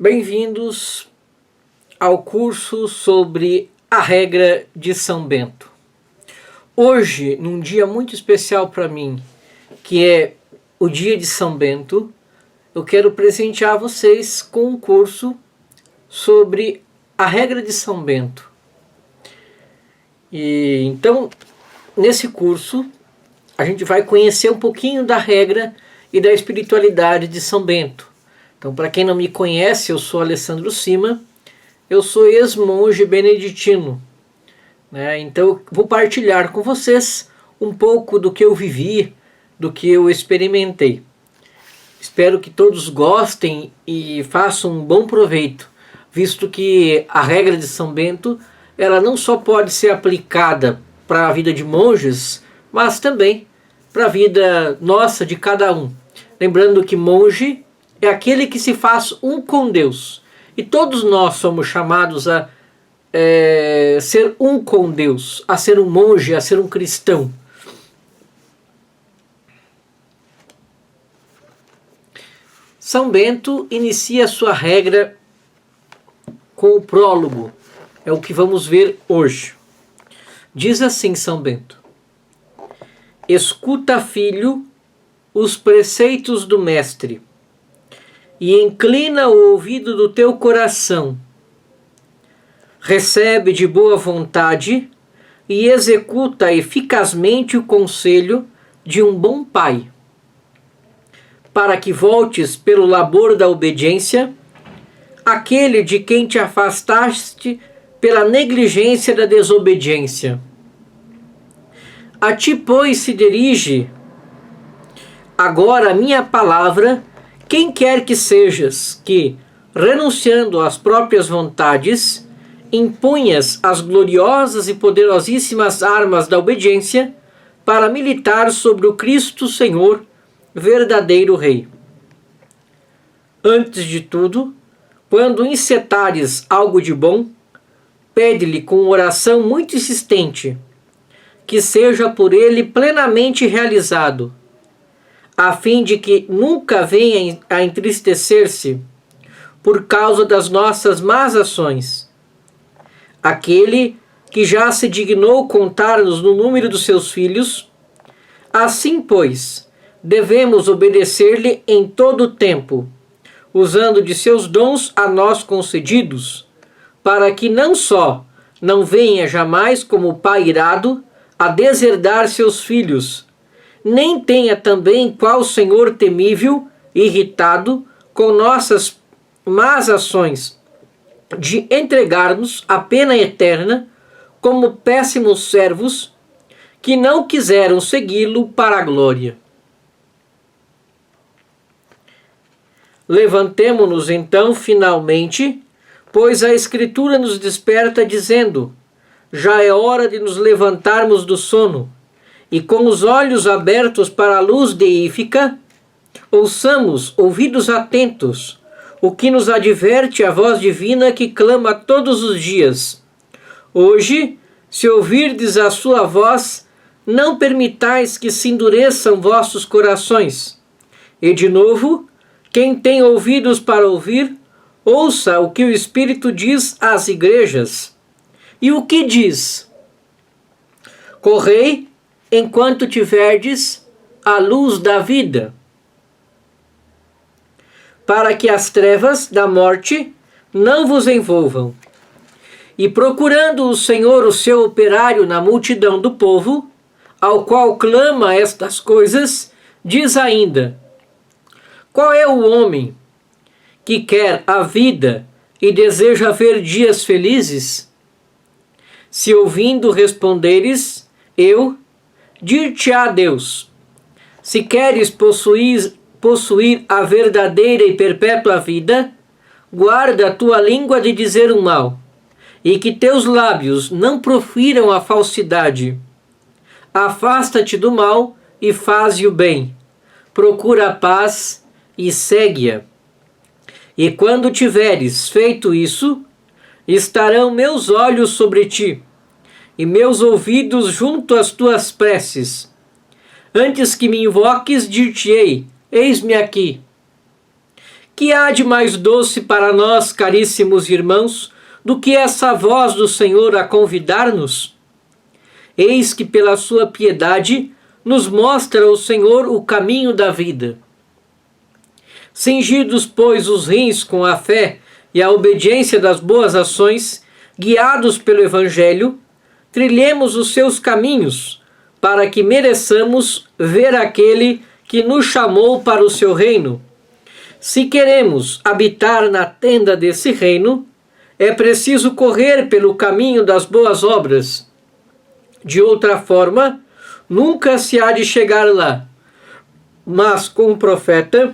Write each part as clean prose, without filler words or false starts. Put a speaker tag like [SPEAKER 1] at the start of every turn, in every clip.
[SPEAKER 1] Bem-vindos ao curso sobre a regra de São Bento. Hoje, num dia muito especial para mim, que é o dia de São Bento, eu quero presentear vocês com um curso sobre a regra de São Bento. Então, nesse curso, a gente vai conhecer um pouquinho da regra e da espiritualidade de São Bento. Então, para quem não me conhece, eu sou Alessandro Sima, eu sou ex-monge beneditino. Então, eu vou partilhar com vocês um pouco do que eu vivi, do que eu experimentei. Espero que todos gostem e façam um bom proveito, visto que a regra de São Bento, ela não só pode ser aplicada para a vida de monges, mas também para a vida nossa, de cada um. Lembrando que monge é aquele que se faz um com Deus. E todos nós somos chamados a ser um com Deus, a ser um monge, a ser um cristão. São Bento inicia sua regra com o prólogo. É o que vamos ver hoje. Diz assim São Bento: escuta, filho, os preceitos do mestre, e inclina o ouvido do teu coração. Recebe de boa vontade e executa eficazmente o conselho de um bom pai, para que voltes pelo labor da obediência aquele de quem te afastaste pela negligência da desobediência. A ti, pois, se dirige agora a minha palavra, quem quer que sejas, que, renunciando às próprias vontades, impunhas as gloriosas e poderosíssimas armas da obediência para militar sobre o Cristo Senhor, verdadeiro Rei. Antes de tudo, quando incitares algo de bom, pede-lhe com oração muito insistente, que seja por ele plenamente realizado, a fim de que nunca venha a entristecer-se por causa das nossas más ações. Aquele que já se dignou contar-nos no número dos seus filhos, assim, pois, devemos obedecer-lhe em todo o tempo, usando de seus dons a nós concedidos, para que não só não venha jamais como pai irado a deserdar seus filhos, nem tenha também qual Senhor temível, irritado com nossas más ações, de entregar-nos à pena eterna como péssimos servos que não quiseram segui-lo para a glória. Levantemo-nos então finalmente, pois a Escritura nos desperta dizendo: já é hora de nos levantarmos do sono, e com os olhos abertos para a luz deífica, ouçamos, ouvidos atentos, o que nos adverte a voz divina que clama todos os dias. Hoje, se ouvirdes a sua voz, não permitais que se endureçam vossos corações. E de novo, quem tem ouvidos para ouvir, ouça o que o Espírito diz às igrejas. E o que diz? Correi enquanto tiverdes a luz da vida, para que as trevas da morte não vos envolvam. E procurando o Senhor o seu operário na multidão do povo, ao qual clama estas coisas, diz ainda: qual é o homem que quer a vida e deseja ver dias felizes? Se ouvindo responderes, eu dir-te-á Deus: se queres possuir a verdadeira e perpétua vida, guarda a tua língua de dizer o mal, e que teus lábios não profiram a falsidade. Afasta-te do mal e faze o bem. Procura a paz e segue-a. E quando tiveres feito isso, estarão meus olhos sobre ti, e meus ouvidos junto às tuas preces. Antes que me invoques, dir-te-ei: eis-me aqui. Que há de mais doce para nós, caríssimos irmãos, do que essa voz do Senhor a convidar-nos? Eis que pela sua piedade nos mostra o Senhor o caminho da vida. Cingidos, pois, os rins com a fé e a obediência das boas ações, guiados pelo Evangelho, trilhemos os seus caminhos, para que mereçamos ver aquele que nos chamou para o seu reino. Se queremos habitar na tenda desse reino, é preciso correr pelo caminho das boas obras. De outra forma, nunca se há de chegar lá. Mas, com o profeta,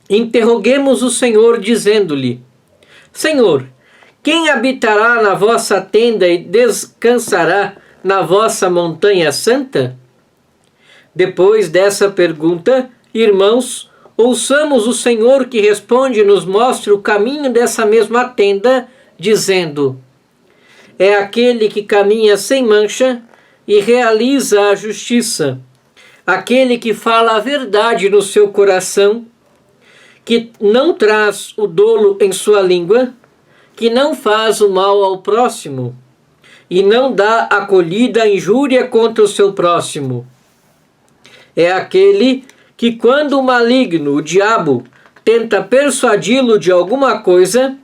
[SPEAKER 1] interroguemos o Senhor, dizendo-lhe: Senhor, quem habitará na vossa tenda e descansará na vossa montanha santa? Depois dessa pergunta, irmãos, ouçamos o Senhor que responde e nos mostra o caminho dessa mesma tenda, dizendo: É aquele que caminha sem mancha e realiza a justiça, aquele que fala a verdade no seu coração, que não traz o dolo em sua língua, que não faz o mal ao próximo e não dá acolhida à injúria contra o seu próximo. É aquele que, quando o maligno, o diabo, tenta persuadi-lo de alguma coisa,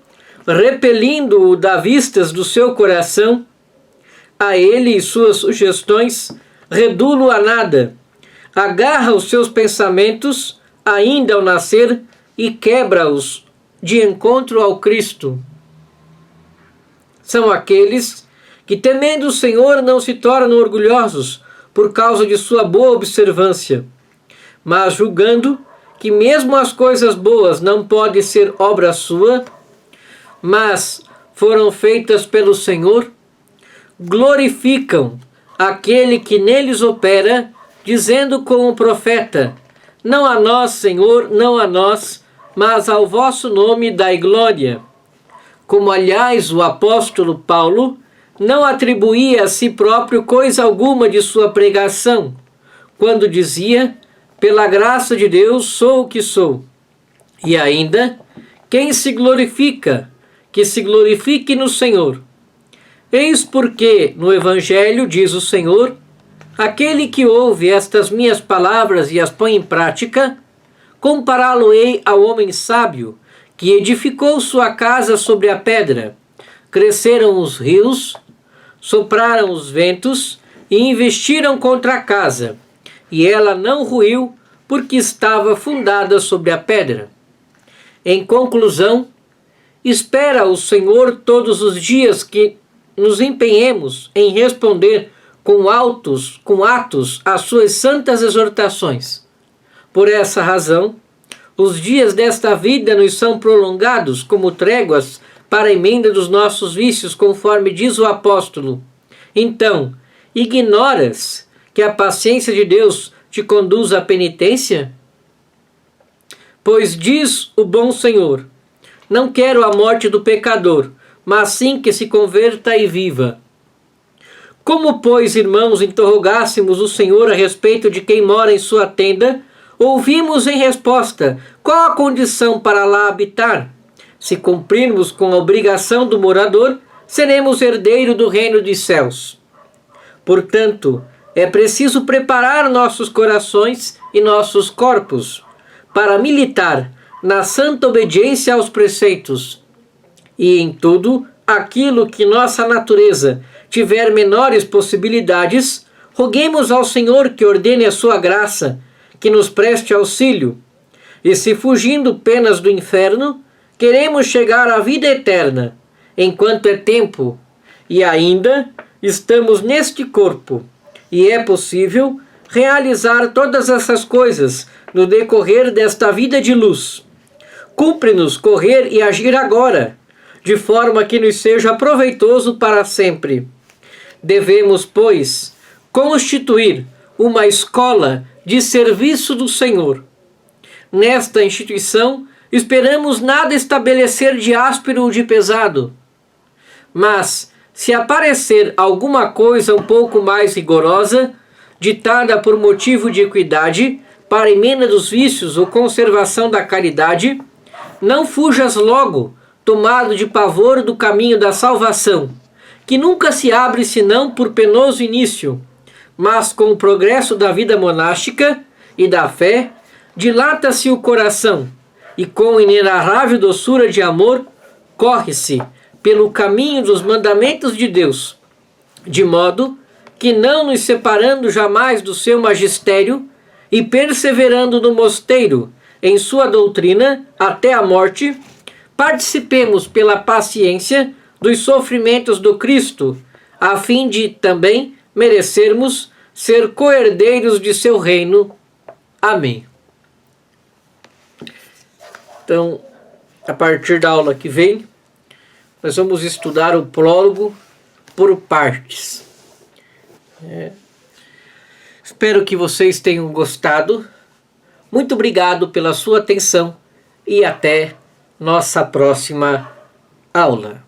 [SPEAKER 1] repelindo-o das vistas do seu coração, a ele e suas sugestões reduz-o a nada, agarra os seus pensamentos ainda ao nascer e quebra-os de encontro ao Cristo. São aqueles que, temendo o Senhor, não se tornam orgulhosos por causa de sua boa observância, mas julgando que mesmo as coisas boas não podem ser obra sua, mas foram feitas pelo Senhor, glorificam aquele que neles opera, dizendo com o profeta: Não a nós, Senhor, não a nós, mas ao vosso nome dai glória. Como, aliás, o apóstolo Paulo não atribuía a si próprio coisa alguma de sua pregação, quando dizia: Pela graça de Deus sou o que sou. E ainda: Quem se glorifica, que se glorifique no Senhor. Eis porque, no Evangelho, diz o Senhor: Aquele que ouve estas minhas palavras e as põe em prática, compará-lo-ei ao homem sábio, que edificou sua casa sobre a pedra. Cresceram os rios, sopraram os ventos e investiram contra a casa, e ela não ruiu, porque estava fundada sobre a pedra. Em conclusão, espera o Senhor todos os dias que nos empenhemos em responder com atos às suas santas exortações. Por essa razão, os dias desta vida nos são prolongados como tréguas para a emenda dos nossos vícios, conforme diz o apóstolo. Então, ignoras que a paciência de Deus te conduz à penitência? Pois diz o bom Senhor: Não quero a morte do pecador, mas sim que se converta e viva. Como, pois, irmãos, interrogássemos o Senhor a respeito de quem mora em sua tenda, ouvimos em resposta: qual a condição para lá habitar? Se cumprirmos com a obrigação do morador, seremos herdeiro do reino dos céus. Portanto, é preciso preparar nossos corações e nossos corpos para militar na santa obediência aos preceitos. E em tudo aquilo que nossa natureza tiver menores possibilidades, roguemos ao Senhor que ordene a sua graça, que nos preste auxílio. E se fugindo penas do inferno, queremos chegar à vida eterna, enquanto é tempo, e ainda estamos neste corpo, e é possível realizar todas essas coisas no decorrer desta vida de luz. Cumpre-nos correr e agir agora, de forma que nos seja proveitoso para sempre. Devemos, pois, constituir uma escola de serviço do Senhor. Nesta instituição, esperamos nada estabelecer de áspero ou de pesado. Mas, se aparecer alguma coisa um pouco mais rigorosa, ditada por motivo de equidade, para emenda dos vícios ou conservação da caridade, Não fujas logo, tomado de pavor do caminho da salvação, que nunca se abre senão por penoso início, mas com o progresso da vida monástica e da fé, dilata-se o coração, e com inenarrável doçura de amor, corre-se pelo caminho dos mandamentos de Deus, de modo que, não nos separando jamais do seu magistério e perseverando no mosteiro em sua doutrina até a morte, participemos pela paciência dos sofrimentos do Cristo, a fim de também merecermos ser coherdeiros de seu reino. Amém. Então, a partir da aula que vem, nós vamos estudar o prólogo por partes. Espero que vocês tenham gostado. Muito obrigado pela sua atenção e até nossa próxima aula.